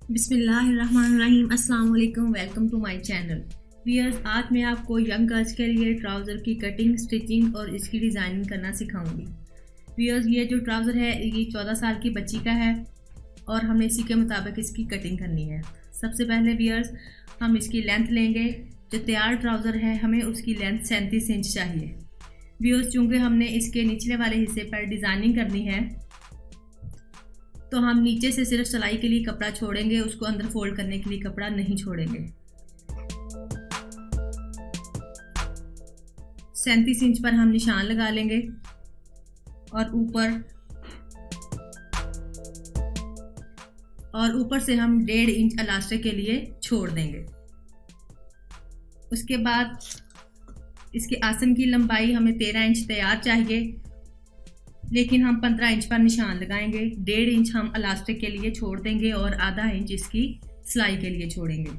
बिस्मिल्लाहिर्रहमानिर्रहीम। अस्सलाम वालेकुम। Welcome to my channel. Viewers, आज मैं आपको यंग गर्ल्स के लिए ट्राउज़र की कटिंग, स्टिचिंग और इसकी डिज़ाइनिंग करना सिखाऊंगी। व्यूअर्स, ये जो ट्राउज़र है ये 14 साल की बच्ची का है और हमें इसी के मुताबिक इसकी कटिंग करनी है। सबसे पहले व्यूअर्स, हम इसकी लेंथ लेंगे। जो तैयार ट्राउज़र है हमें उसकी लेंथ 37 इंच चाहिए। व्यूअर्स, चूँकि हमने इसके निचले वाले हिस्से पर डिज़ाइनिंग करनी है तो हम नीचे से सिर्फ सिलाई के लिए कपड़ा छोड़ेंगे, उसको अंदर फोल्ड करने के लिए कपड़ा नहीं छोड़ेंगे। 37 इंच पर हम निशान लगा लेंगे और ऊपर से हम 1.5 इंच इलास्टिक के लिए छोड़ देंगे। उसके बाद इसके आसन की लंबाई हमें 13 इंच तैयार चाहिए, लेकिन हम 15 इंच पर निशान लगाएंगे। 1.5 इंच हम इलास्टिक के लिए छोड़ देंगे और आधा इंच इसकी सिलाई के लिए छोड़ेंगे।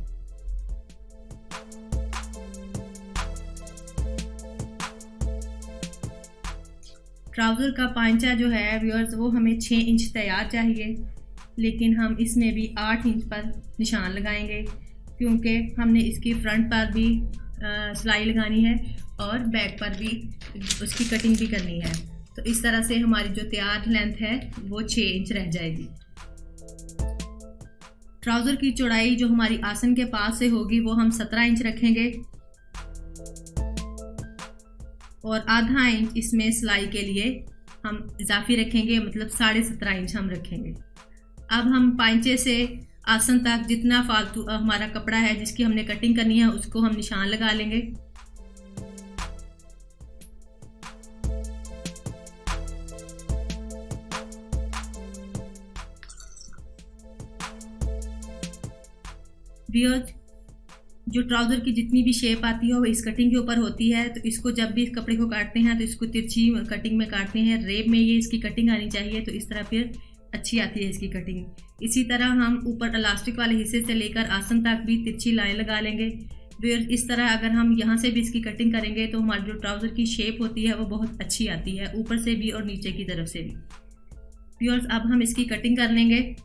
ट्राउज़र का पांचा जो है व्यूअर्स वो हमें 6 इंच तैयार चाहिए, लेकिन हम इसमें भी 8 इंच पर निशान लगाएंगे क्योंकि हमने इसकी फ्रंट पर भी सिलाई लगानी है और बैक पर भी उसकी कटिंग भी करनी है। तो इस तरह से हमारी जो तैयार लेंथ है वो 6 इंच रह जाएगी। ट्राउज़र की चौड़ाई जो हमारी आसन के पास से होगी वो हम 17 इंच रखेंगे और आधा इंच इसमें सिलाई के लिए हम इजाफी रखेंगे, मतलब 17.5 इंच हम रखेंगे। अब हम पांचे से आसन तक जितना फालतू हमारा कपड़ा है जिसकी हमने कटिंग करनी है उसको हम निशान लगा लेंगे। व्यूअर्स, जो ट्राउज़र की जितनी भी शेप आती है वो इस कटिंग के ऊपर होती है, तो इसको जब भी इस कपड़े को काटते हैं तो इसको तिरछी कटिंग में काटते हैं। रेब में ये इसकी कटिंग आनी चाहिए, तो इस तरह फिर अच्छी आती है इसकी कटिंग। इसी तरह हम ऊपर इलास्टिक वाले हिस्से से लेकर आसन तक भी तिरछी लाइन लगा लेंगे। फिर इस तरह अगर हम यहाँ से भी इसकी कटिंग करेंगे तो हमारी जो ट्राउज़र की शेप होती है वो बहुत अच्छी आती है, ऊपर से भी और नीचे की तरफ से भी। व्यूअर्स, अब हम इसकी कटिंग कर लेंगे।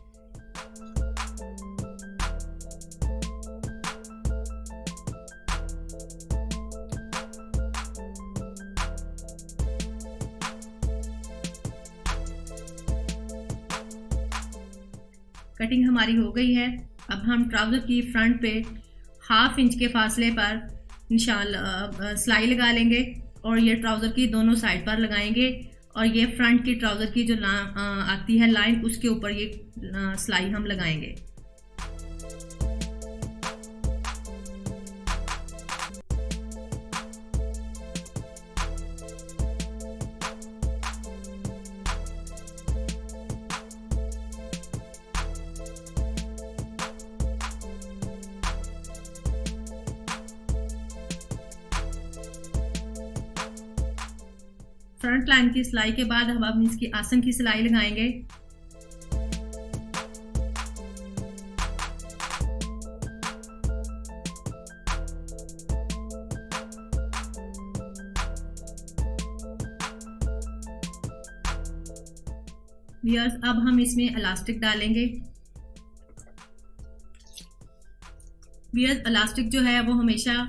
कटिंग हमारी हो गई है। अब हम ट्राउज़र की फ्रंट पे 1/2 इंच के फासले पर निशान सिलाई लगा लेंगे और ये ट्राउज़र की दोनों साइड पर लगाएंगे और ये फ्रंट की ट्राउज़र की जो आती है लाइन उसके ऊपर ये सिलाई हम लगाएंगे। फ्रंट लाइन की सिलाई के बाद हम इसकी आसन की सिलाई लगाएंगे। व्यूअर्स, अब हम इसमें इलास्टिक डालेंगे। व्यूअर्स, इलास्टिक जो है वो हमेशा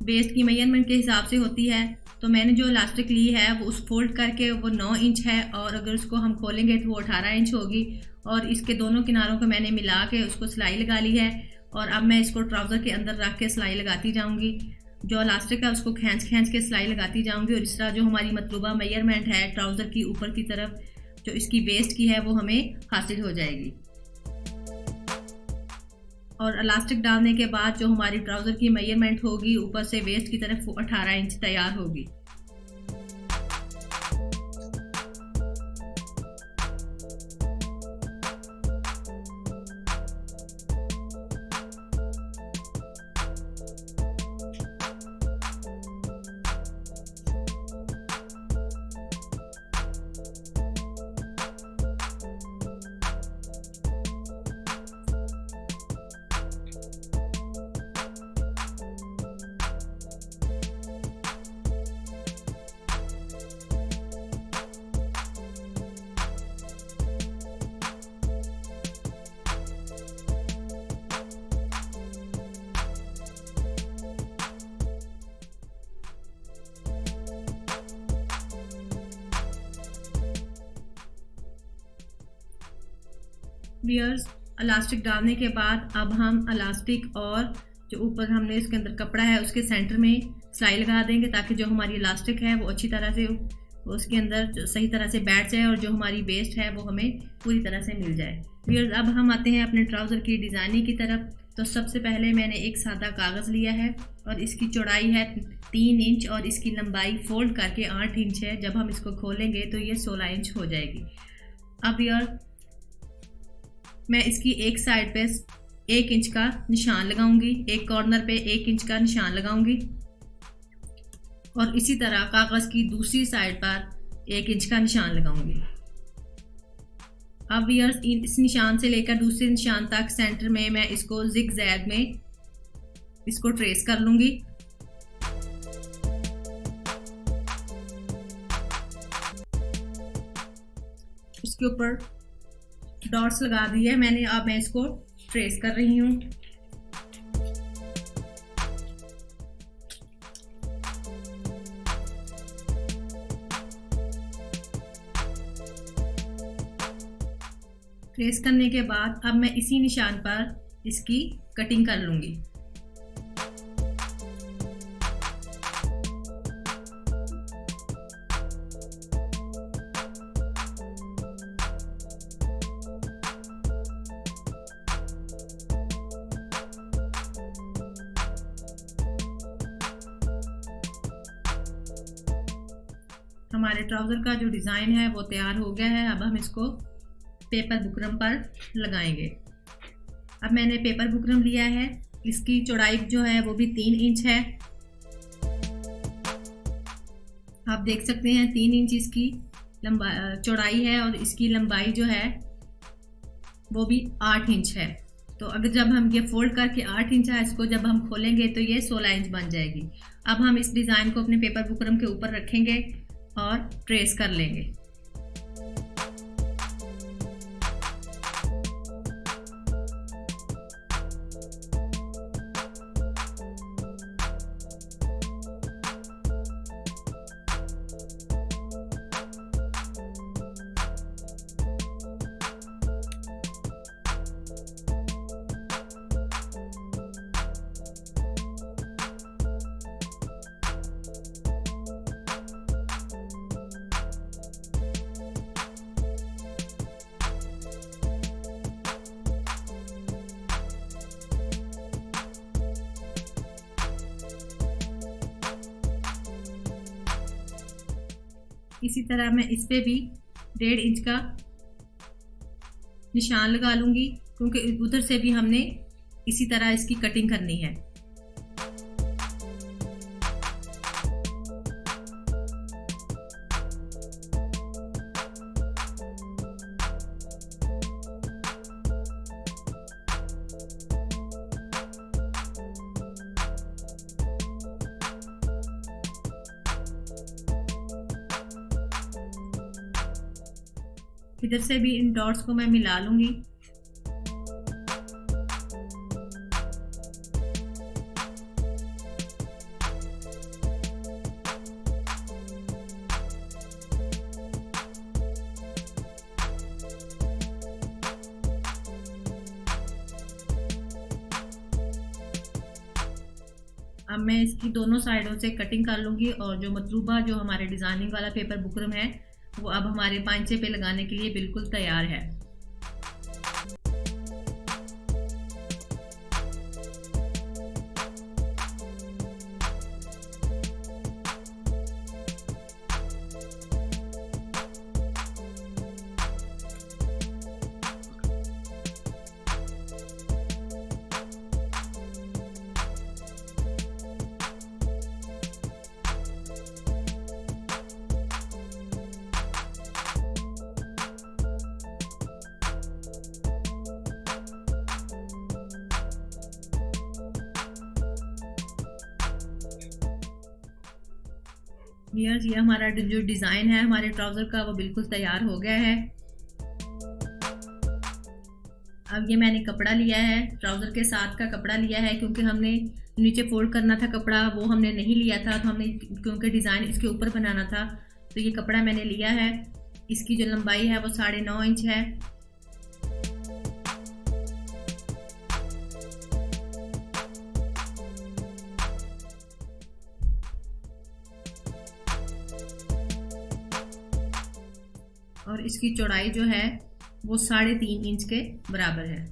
वेस्ट की मेजरमेंट के हिसाब से होती है, तो मैंने जो इलास्टिक ली है वो उस फोल्ड करके वो 9 इंच है और अगर उसको हम खोलेंगे तो वो 18 इंच होगी और इसके दोनों किनारों को मैंने मिला के उसको सिलाई लगा ली है और अब मैं इसको ट्राउज़र के अंदर रख के सिलाई लगाती जाऊंगी। जो इलास्टिक है उसको खींच के सिलाई लगाती जाऊंगी और इस तरह जो हमारी मतलूबा मेजरमेंट है ट्राउज़र की ऊपर की तरफ जो इसकी वेस्ट की है वो हमें हासिल हो जाएगी। और इलास्टिक डालने के बाद जो हमारी ट्राउज़र की मेजरमेंट होगी ऊपर से वेस्ट की तरफ वो 18 इंच तैयार होगी। व्यूअर्स, इलास्टिक डालने के बाद अब हम इलास्टिक और जो ऊपर हमने इसके अंदर कपड़ा है उसके सेंटर में सिलाई लगा देंगे, ताकि जो हमारी इलास्टिक है वो अच्छी तरह से उसके अंदर सही तरह से बैठ जाए और जो हमारी वेस्ट है वो हमें पूरी तरह से मिल जाए। व्यूअर्स, अब हम आते हैं अपने ट्राउज़र की डिज़ाइनिंग की तरफ। तो सबसे पहले मैंने एक सादा कागज़ लिया है और इसकी चौड़ाई है 3 इंच और इसकी लंबाई फोल्ड करके 8 इंच है। जब हम इसको खोलेंगे तो ये 16 इंच हो जाएगी। अब यार मैं इसकी एक साइड पे 1 इंच का निशान लगाऊंगी, एक कॉर्नर पे 1 इंच का निशान लगाऊंगी और इसी तरह कागज़ की दूसरी साइड पर 1 इंच का निशान लगाऊंगी। अब व्यूअर्स, इस निशान से लेकर दूसरे निशान तक सेंटर में मैं इसको जिग-जैग में इसको ट्रेस कर लूंगी। इसके ऊपर डॉट्स लगा दिए मैंने, अब मैं इसको ट्रेस कर रही हूँ। ट्रेस करने के बाद अब मैं इसी निशान पर इसकी कटिंग कर लूंगी। हमारे ट्राउज़र का जो डिज़ाइन है वो तैयार हो गया है। अब हम इसको पेपर बुकरम पर लगाएंगे। अब मैंने पेपर बुकरम लिया है, इसकी चौड़ाई जो है वो भी 3 इंच है। आप देख सकते हैं 3 इंच इसकी चौड़ाई है और इसकी लंबाई जो है वो भी 8 इंच है। तो अगर जब हम ये फोल्ड करके 8 इंच है, इसको जब हम खोलेंगे तो ये 16 इंच बन जाएगी। अब हम इस डिज़ाइन को अपने पेपर बुकरम के ऊपर रखेंगे और ट्रेस कर लेंगे। इसी तरह मैं इस पे भी 1.5 इंच का निशान लगा लूंगी, क्योंकि उधर से भी हमने इसी तरह इसकी कटिंग करनी है। इधर से भी इन डॉट्स को मैं मिला लूंगी। अब मैं इसकी दोनों साइडों से कटिंग कर लूंगी और जो मतलूबा जो हमारे डिजाइनिंग वाला पेपर बुकरम है वो अब हमारे पांचे पे लगाने के लिए बिल्कुल तैयार है। व्यूअर्स, ये हमारा जो डिज़ाइन है हमारे ट्राउज़र का वो बिल्कुल तैयार हो गया है। अब ये मैंने कपड़ा लिया है, ट्राउज़र के साथ का कपड़ा लिया है, क्योंकि हमने नीचे फोल्ड करना था कपड़ा, वो हमने नहीं लिया था। तो हमने क्योंकि डिज़ाइन इसके ऊपर बनाना था तो ये कपड़ा मैंने लिया है। इसकी जो लंबाई है वो 9.5 इंच है। और इसकी चौड़ाई जो है वो 3.5 इंच के बराबर है।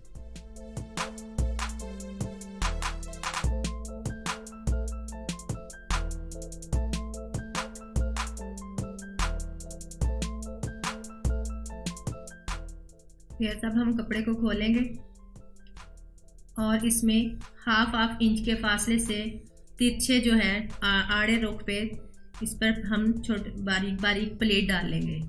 फिर तब हम कपड़े को खोलेंगे और इसमें हाफ इंच के फासले से तिरछे जो है आड़े रुख पे इस पर हम छोटे बारीक बारीक प्लेट डाल लेंगे।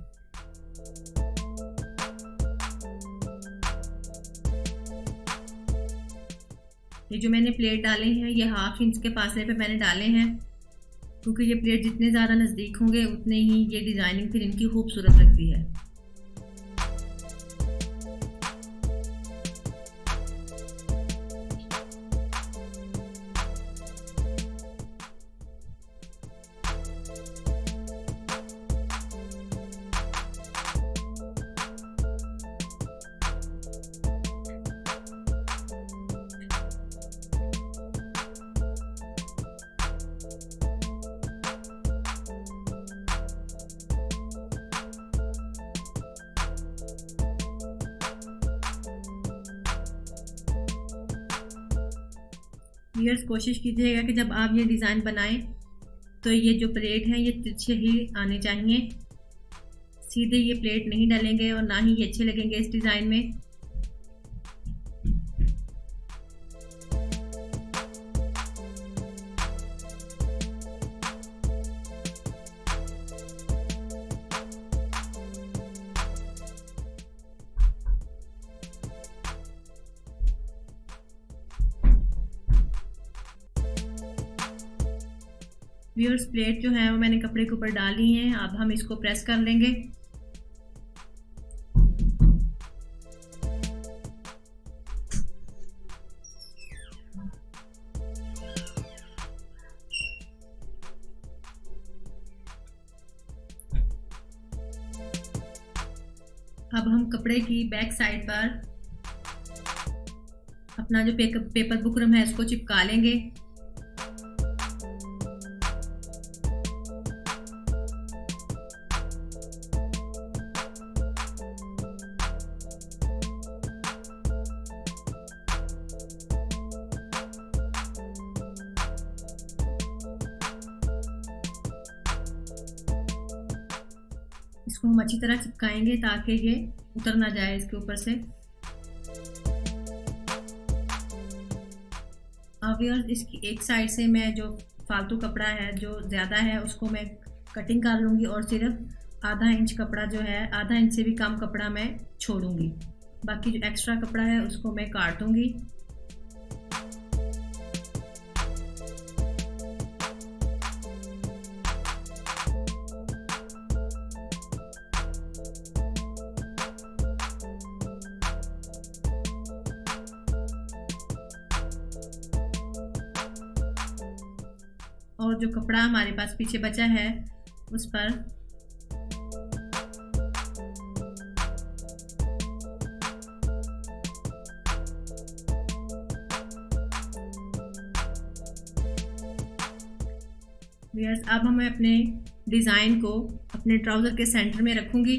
ये जो मैंने प्लेट डाले हैं ये हाफ इंच के फासले पे मैंने डाले हैं, क्योंकि ये प्लेट जितने ज़्यादा नज़दीक होंगे उतने ही ये डिज़ाइनिंग फिर इनकी खूबसूरत लगती है। व्यूअर्स, कोशिश कीजिएगा कि जब आप ये डिज़ाइन बनाएं तो ये जो प्लेट है ये तिरछे ही आने चाहिए। सीधे ये प्लेट नहीं डालेंगे और ना ही ये अच्छे लगेंगे इस डिज़ाइन में। व्यूअर्स, प्लेट जो है वो मैंने कपड़े के ऊपर डाली है। अब हम इसको प्रेस कर लेंगे। अब हम कपड़े की बैक साइड पर अपना जो पेपर बुकरम है इसको चिपका लेंगे। इसको हम अच्छी तरह चिपकाएंगे ताकि ये उतर ना जाए इसके ऊपर से। अब यार इसकी एक साइड से मैं जो फालतू कपड़ा है जो ज़्यादा है उसको मैं कटिंग कर लूँगी और सिर्फ आधा इंच कपड़ा जो है, आधा इंच से भी कम कपड़ा मैं छोड़ूंगी। बाकी जो एक्स्ट्रा कपड़ा है उसको मैं काटूंगी। और जो कपड़ा हमारे पास पीछे बचा है उस पर व्यूअर्स, अब मैं अपने डिज़ाइन को अपने ट्राउज़र के सेंटर में रखूंगी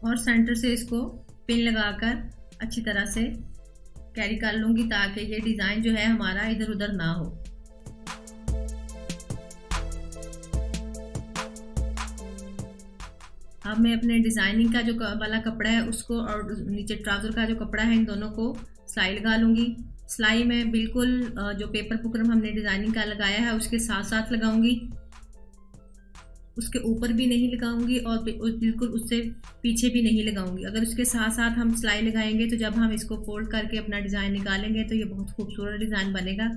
और सेंटर से इसको पिन लगाकर अच्छी तरह से कैरी कर लूँगी ताकि ये डिज़ाइन जो है हमारा इधर उधर ना हो। अब मैं अपने डिज़ाइनिंग का जो वाला कपड़ा है उसको और नीचे ट्राउज़र का जो कपड़ा है इन दोनों को सिलाई लगा लूँगी। सिलाई में बिल्कुल जो पेपर बुकरम हमने डिज़ाइनिंग का लगाया है उसके साथ साथ लगाऊंगी, उसके ऊपर भी नहीं लगाऊंगी और बिल्कुल उससे पीछे भी नहीं लगाऊंगी। अगर उसके साथ साथ हम सिलाई लगाएंगे तो जब हम इसको फोल्ड करके अपना डिज़ाइन निकालेंगे तो ये बहुत खूबसूरत डिज़ाइन बनेगा।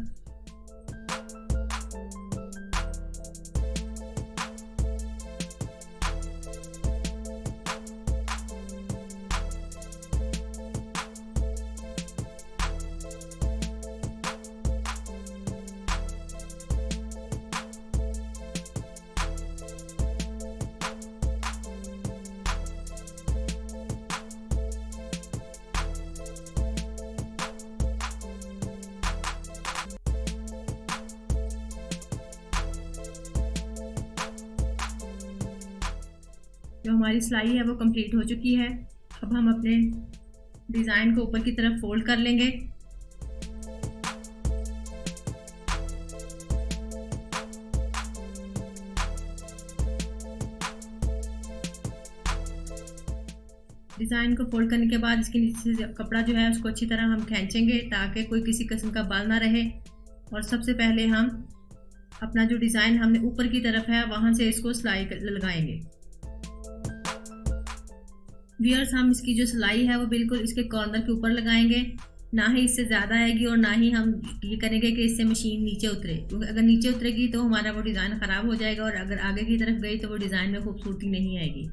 जो हमारी सिलाई है वो कंप्लीट हो चुकी है। अब हम अपने डिज़ाइन को ऊपर की तरफ फोल्ड कर लेंगे। डिज़ाइन को फोल्ड करने के बाद इसके नीचे से कपड़ा जो है उसको अच्छी तरह हम खींचेंगे ताकि कोई किसी किस्म का बाल ना रहे। और सबसे पहले हम अपना जो डिज़ाइन हमने ऊपर की तरफ है वहाँ से इसको सिलाई लगाएंगे। व्यूअर्स, हम इसकी जो सिलाई है वो बिल्कुल इसके कॉर्नर के ऊपर लगाएंगे, ना ही इससे ज़्यादा आएगी और ना ही हम ये करेंगे कि इससे मशीन नीचे उतरे, क्योंकि अगर नीचे उतरेगी तो हमारा वो डिज़ाइन ख़राब हो जाएगा और अगर आगे की तरफ गई तो वो डिज़ाइन में खूबसूरती नहीं आएगी।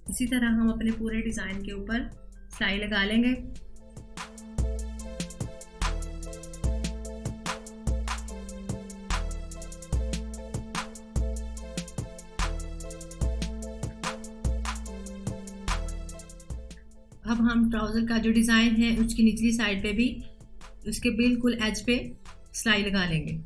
इसी तरह हम अपने पूरे डिज़ाइन के ऊपर सिलाई लगा लेंगे। अब हम ट्राउज़र का जो डिज़ाइन है उसकी निचली साइड पे भी उसके बिल्कुल एज पे सिलाई लगा लेंगे।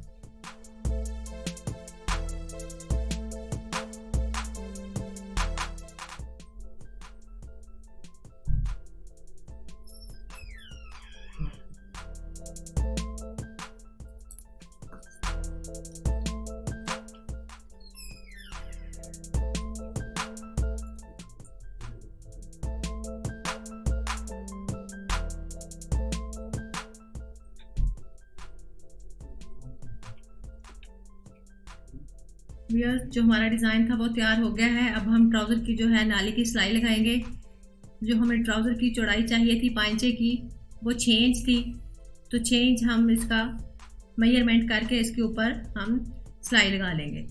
व्यूअर्स, जो हमारा डिज़ाइन था वो तैयार हो गया है। अब हम ट्राउज़र की जो है नाली की सिलाई लगाएंगे। जो हमें ट्राउज़र की चौड़ाई चाहिए थी 5 इंच की, वो 6 इंच थी, तो 6 इंच हम इसका मेजरमेंट करके इसके ऊपर हम सिलाई लगा लेंगे।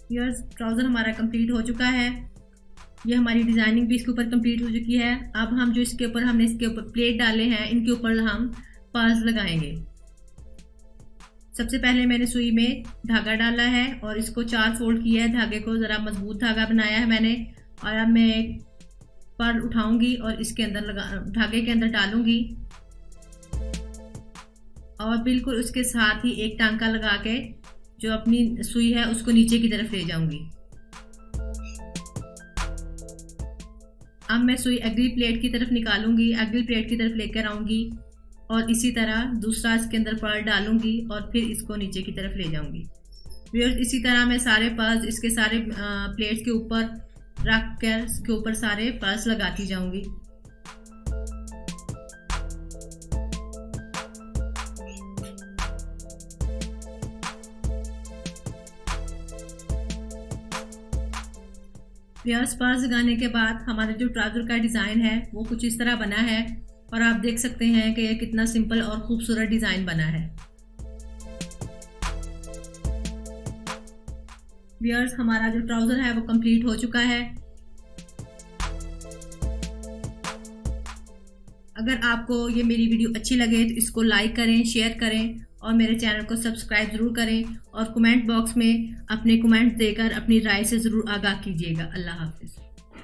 व्यूअर्स, ट्राउज़र हमारा कंप्लीट हो चुका है। ये हमारी डिज़ाइनिंग भी इसके ऊपर कंप्लीट हो चुकी है। अब हम जो इसके ऊपर हमने इसके ऊपर प्लेट डाले हैं इनके ऊपर हम पर्ल्स लगाएंगे। सबसे पहले मैंने सुई में धागा डाला है और इसको 4 फोल्ड किया है। धागे को ज़रा मजबूत धागा बनाया है मैंने। और अब मैं एक पर्ल उठाऊंगी और इसके अंदर धागे के अंदर डालूंगी और बिल्कुल उसके साथ ही एक टांका लगा के जो अपनी सुई है उसको नीचे की तरफ ले जाऊंगी। अब मैं सुई अगली प्लेट की तरफ निकालूंगी, अगली प्लेट की तरफ लेकर आऊंगी और इसी तरह दूसरा इसके अंदर पर्ल डालूंगी और फिर इसको नीचे की तरफ ले जाऊंगी। व्यूअर्स, इसी तरह मैं सारे पर्ल्स इसके सारे प्लेट्स के ऊपर रख कर इसके ऊपर सारे पर्ल्स लगाती जाऊंगी। व्यूअर्स, पर्ल्स लगाने के बाद हमारा जो ट्राउज़र का डिज़ाइन है वो कुछ इस तरह बना है और आप देख सकते हैं कि ये कितना सिंपल और खूबसूरत डिज़ाइन बना है। व्यूअर्स, हमारा जो ट्राउज़र है वो कंप्लीट हो चुका है। अगर आपको ये मेरी वीडियो अच्छी लगे तो इसको लाइक करें, शेयर करें और मेरे चैनल को सब्सक्राइब ज़रूर करें और कमेंट बॉक्स में अपने कमेंट देकर अपनी राय से ज़रूर आगाह कीजिएगा। अल्लाह हाफ़िज़।